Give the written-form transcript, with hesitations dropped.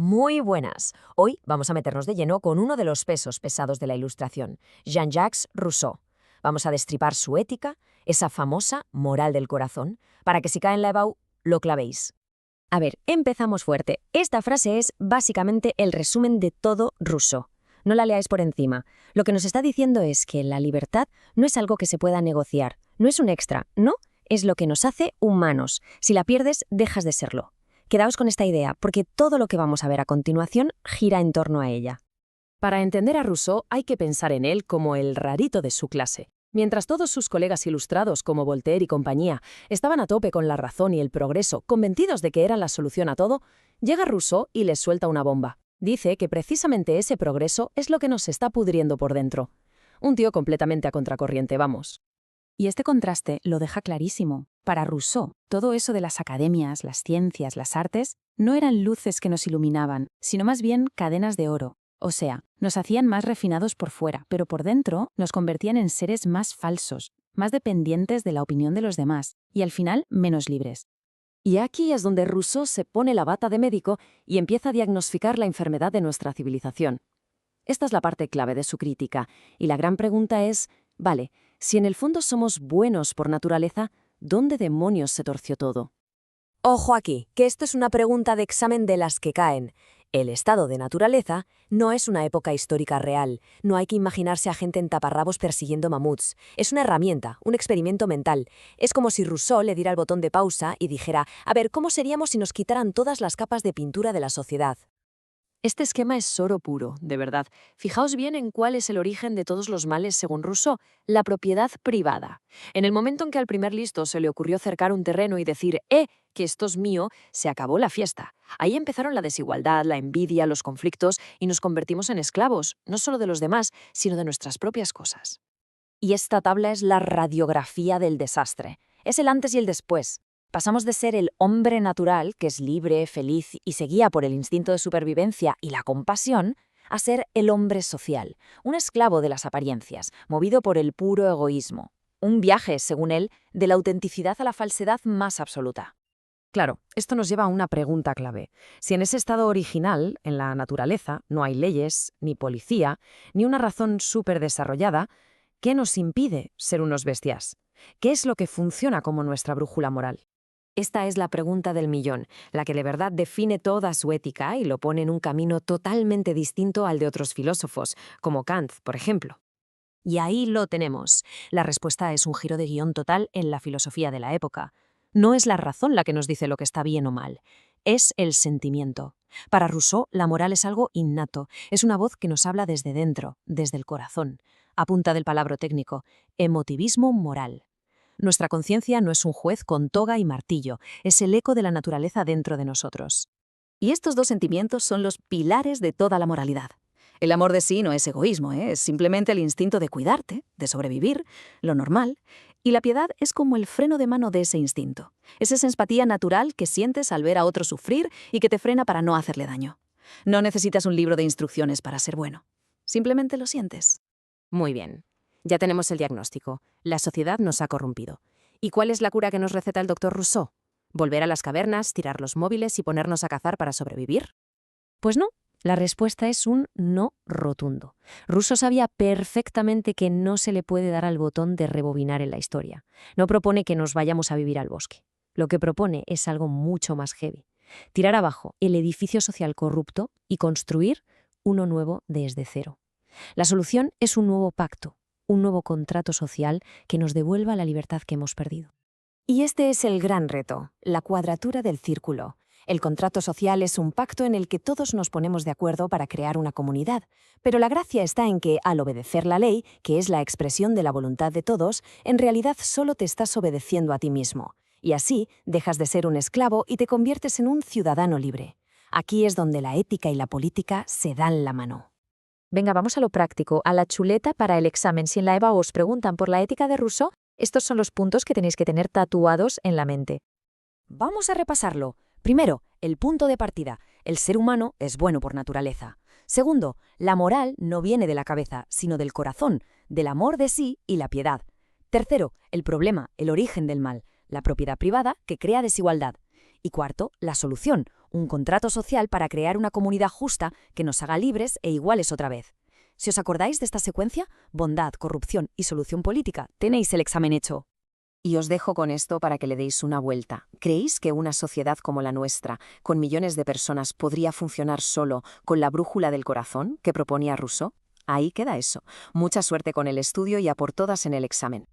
Muy buenas. Hoy vamos a meternos de lleno con uno de los pesos pesados de la Ilustración, Jean-Jacques Rousseau. Vamos a destripar su ética, esa famosa moral del corazón, para que si cae en la EBAU, lo clavéis. A ver, empezamos fuerte. Esta frase es básicamente el resumen de todo Rousseau. No la leáis por encima. Lo que nos está diciendo es que la libertad no es algo que se pueda negociar, no es un extra, no, es lo que nos hace humanos. Si la pierdes, dejas de serlo. Quedaos con esta idea, porque todo lo que vamos a ver a continuación gira en torno a ella. Para entender a Rousseau hay que pensar en él como el rarito de su clase. Mientras todos sus colegas ilustrados como Voltaire y compañía estaban a tope con la razón y el progreso, convencidos de que eran la solución a todo, llega Rousseau y les suelta una bomba. Dice que precisamente ese progreso es lo que nos está pudriendo por dentro. Un tío completamente a contracorriente, vamos. Y este contraste lo deja clarísimo. Para Rousseau, todo eso de las academias, las ciencias, las artes, no eran luces que nos iluminaban, sino más bien cadenas de oro. O sea, nos hacían más refinados por fuera, pero por dentro nos convertían en seres más falsos, más dependientes de la opinión de los demás, y al final menos libres. Y aquí es donde Rousseau se pone la bata de médico y empieza a diagnosticar la enfermedad de nuestra civilización. Esta es la parte clave de su crítica, y la gran pregunta es, vale, si en el fondo somos buenos por naturaleza, ¿dónde demonios se torció todo? Ojo aquí, que esto es una pregunta de examen de las que caen. El estado de naturaleza no es una época histórica real. No hay que imaginarse a gente en taparrabos persiguiendo mamuts. Es una herramienta, un experimento mental. Es como si Rousseau le diera el botón de pausa y dijera, a ver, ¿cómo seríamos si nos quitaran todas las capas de pintura de la sociedad? Este esquema es oro puro, de verdad. Fijaos bien en cuál es el origen de todos los males según Rousseau, la propiedad privada. En el momento en que al primer listo se le ocurrió cercar un terreno y decir, que esto es mío, se acabó la fiesta. Ahí empezaron la desigualdad, la envidia, los conflictos y nos convertimos en esclavos, no solo de los demás, sino de nuestras propias cosas. Y esta tabla es la radiografía del desastre. Es el antes y el después. Pasamos de ser el hombre natural, que es libre, feliz y se guía por el instinto de supervivencia y la compasión, a ser el hombre social, un esclavo de las apariencias, movido por el puro egoísmo. Un viaje, según él, de la autenticidad a la falsedad más absoluta. Claro, esto nos lleva a una pregunta clave. Si en ese estado original, en la naturaleza, no hay leyes, ni policía, ni una razón súper desarrollada, ¿qué nos impide ser unos bestias? ¿Qué es lo que funciona como nuestra brújula moral? Esta es la pregunta del millón, la que de verdad define toda su ética y lo pone en un camino totalmente distinto al de otros filósofos, como Kant, por ejemplo. Y ahí lo tenemos. La respuesta es un giro de guión total en la filosofía de la época. No es la razón la que nos dice lo que está bien o mal, es el sentimiento. Para Rousseau, la moral es algo innato, es una voz que nos habla desde dentro, desde el corazón. A punta del palabra técnico, emotivismo moral. Nuestra conciencia no es un juez con toga y martillo, es el eco de la naturaleza dentro de nosotros. Y estos dos sentimientos son los pilares de toda la moralidad. El amor de sí no es egoísmo, es simplemente el instinto de cuidarte, de sobrevivir, lo normal. Y la piedad es como el freno de mano de ese instinto. Es esa empatía natural que sientes al ver a otro sufrir y que te frena para no hacerle daño. No necesitas un libro de instrucciones para ser bueno. Simplemente lo sientes. Muy bien. Ya tenemos el diagnóstico. La sociedad nos ha corrompido. ¿Y cuál es la cura que nos receta el doctor Rousseau? ¿Volver a las cavernas, tirar los móviles y ponernos a cazar para sobrevivir? Pues no. La respuesta es un no rotundo. Rousseau sabía perfectamente que no se le puede dar al botón de rebobinar en la historia. No propone que nos vayamos a vivir al bosque. Lo que propone es algo mucho más heavy. Tirar abajo el edificio social corrupto y construir uno nuevo desde cero. La solución es un nuevo pacto, un nuevo contrato social que nos devuelva la libertad que hemos perdido. Y este es el gran reto, la cuadratura del círculo. El contrato social es un pacto en el que todos nos ponemos de acuerdo para crear una comunidad, pero la gracia está en que, al obedecer la ley, que es la expresión de la voluntad de todos, en realidad solo te estás obedeciendo a ti mismo. Y así dejas de ser un esclavo y te conviertes en un ciudadano libre. Aquí es donde la ética y la política se dan la mano. Venga, vamos a lo práctico, a la chuleta para el examen. Si en la EBA os preguntan por la ética de Rousseau, estos son los puntos que tenéis que tener tatuados en la mente. Vamos a repasarlo. Primero, el punto de partida. El ser humano es bueno por naturaleza. Segundo, la moral no viene de la cabeza, sino del corazón, del amor de sí y la piedad. Tercero, el problema, el origen del mal, la propiedad privada que crea desigualdad. Y cuarto, la solución, un contrato social para crear una comunidad justa que nos haga libres e iguales otra vez. Si os acordáis de esta secuencia, bondad, corrupción y solución política, tenéis el examen hecho. Y os dejo con esto para que le deis una vuelta. ¿Creéis que una sociedad como la nuestra, con millones de personas, podría funcionar solo con la brújula del corazón que proponía Rousseau? Ahí queda eso. Mucha suerte con el estudio y a por todas en el examen.